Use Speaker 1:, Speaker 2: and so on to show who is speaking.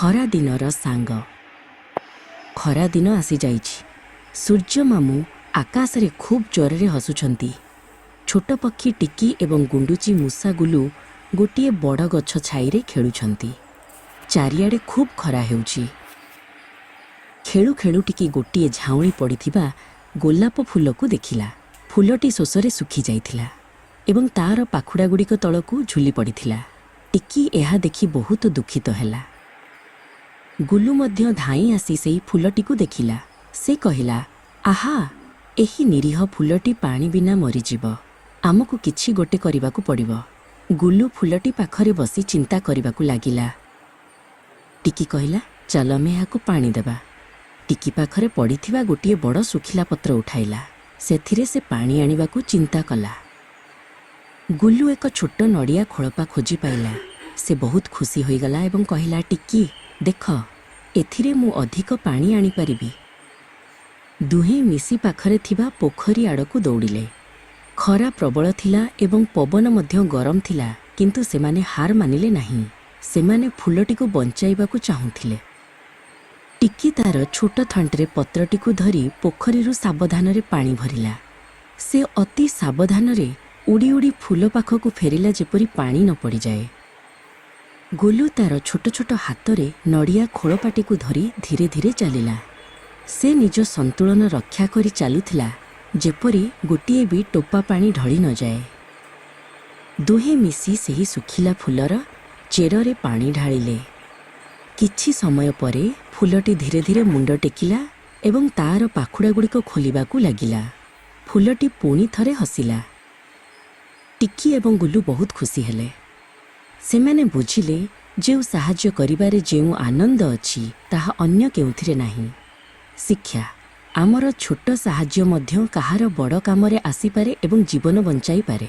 Speaker 1: ଖରା ଦିନର ସାଙ୍ଗ। ଖରା ଦିନ ଆସି ଯାଇଛି। ସୂର୍ଯ୍ୟ ମାମୁଁ ଆକାଶରେ ଖୁବ୍ ଜୋରରେ ହସୁଛନ୍ତି। ଛୋଟ ପକ୍ଷୀ ଟିକି ଏବଂ ଗୁଣ୍ଡୁଚି ମୂଷା ଗୁଲୁ ଗୋଟିଏ ବଡ଼ ଗଛ ଛାଇରେ ଖେଳୁଛନ୍ତି। ଚାରିଆଡ଼େ ଖୁବ୍ ଖରା ହେଉଛି। ଖେଳୁ ଖେଳୁ ଟିକି ଗୋଟିଏ ଝାଉଁଳି ପଡ଼ିଥିବା ଗୋଲାପ ଫୁଲକୁ ଦେଖିଲା। ଫୁଲଟି ଶୋଷରେ ଶୁଖି ଯାଇଥିଲା ଏବଂ ତାର ପାଖୁଡ଼ାଗୁଡ଼ିକ ତଳକୁ ଝୁଲି ପଡ଼ିଥିଲା। ଟିକି ଏହା ଦେଖି ବହୁତ ଦୁଃଖିତ ହେଲା। ଗୁଲୁ ମଧ୍ୟ ଧାଇଁ ଆସି ସେହି ଫୁଲଟିକୁ ଦେଖିଲା। ସେ କହିଲା, ଆହା, ଏହି ନିରୀହ ଫୁଲଟି ପାଣି ବିନା ମରିଯିବ। ଆମକୁ କିଛି ଗୋଟେ କରିବାକୁ ପଡ଼ିବ। ଗୁଲୁ ଫୁଲଟି ପାଖରେ ବସି ଚିନ୍ତା କରିବାକୁ ଲାଗିଲା। ଟିକି କହିଲା, ଚାଲ ଆମେ ଏହାକୁ ପାଣି ଦେବା। ଟିକି ପାଖରେ ପଡ଼ିଥିବା ଗୋଟିଏ ବଡ଼ ଶୁଖିଲା ପତ୍ର ଉଠାଇଲା। ସେଥିରେ ସେ ପାଣି ଆଣିବାକୁ ଚିନ୍ତା କଲା। ଗୁଲୁ ଏକ ଛୋଟ ନଡ଼ିଆ ଖୋଳପା ଖୋଜି ପାଇଲା। ସେ ବହୁତ ଖୁସି ହୋଇଗଲା ଏବଂ କହିଲା, ଟିକି, ଦେଖ, ଏଥିରେ ମୁଁ ଅଧିକ ପାଣି ଆଣିପାରିବି। ଦୁହେଁ ମିଶି ପାଖରେ ଥିବା ପୋଖରୀ ଆଡ଼କୁ ଦୌଡ଼ିଲେ। ଖରା ପ୍ରବଳ ଥିଲା ଏବଂ ପବନ ମଧ୍ୟ ଗରମ ଥିଲା, କିନ୍ତୁ ସେମାନେ ହାର ମାନିଲେ ନାହିଁ। ସେମାନେ ଫୁଲଟିକୁ ବଞ୍ଚାଇବାକୁ ଚାହୁଁଥିଲେ। ଟିକି ତାର ଛୋଟ ଥଣ୍ଟରେ ପତ୍ରଟିକୁ ଧରି ପୋଖରୀରୁ ସାବଧାନରେ ପାଣି ଭରିଲା। ସେ ଅତି ସାବଧାନରେ ଉଡ଼ି ଉଡ଼ି ଫୁଲ ପାଖକୁ ଫେରିଲା ଯେପରି ପାଣି ନ ପଡ଼ିଯାଏ। ଗୁଲୁ ତାର ଛୋଟ ଛୋଟ ହାତରେ ନଡ଼ିଆ ଖୋଳପାଟିକୁ ଧରି ଧୀରେ ଧୀରେ ଚାଲିଲା। ସେ ନିଜ ସନ୍ତୁଳନ ରକ୍ଷା କରି ଚାଲୁଥିଲା ଯେପରି ଗୋଟିଏ ବି ଟୋପା ପାଣି ଢଳି ନଯାଏ। ଦୁହେଁ ମିଶି ସେହି ଶୁଖିଲା ଫୁଲର ଚେରରେ ପାଣି ଢାଳିଲେ। କିଛି ସମୟ ପରେ ଫୁଲଟି ଧୀରେ ଧୀରେ ମୁଣ୍ଡ ଟେକିଲା ଏବଂ ତାର ପାଖୁଡ଼ାଗୁଡ଼ିକ ଖୋଲିବାକୁ ଲାଗିଲା। ଫୁଲଟି ପୁଣି ଥରେ ହସିଲା। ଟିକି ଏବଂ ଗୁଲୁ ବହୁତ ଖୁସି ହେଲେ। ସେମାନେ ବୁଝିଲେ, ଯେଉଁ ସାହାଯ୍ୟ କରିବାରେ ଯେଉଁ ଆନନ୍ଦ ଅଛି ତାହା ଅନ୍ୟ କେଉଁଥିରେ ନାହିଁ। ଶିକ୍ଷା, ଆମର ଛୋଟ ସାହାଯ୍ୟ ମଧ୍ୟ କାହାର ବଡ଼ କାମରେ ଆସିପାରେ ଏବଂ ଜୀବନ ବଞ୍ଚାଇପାରେ।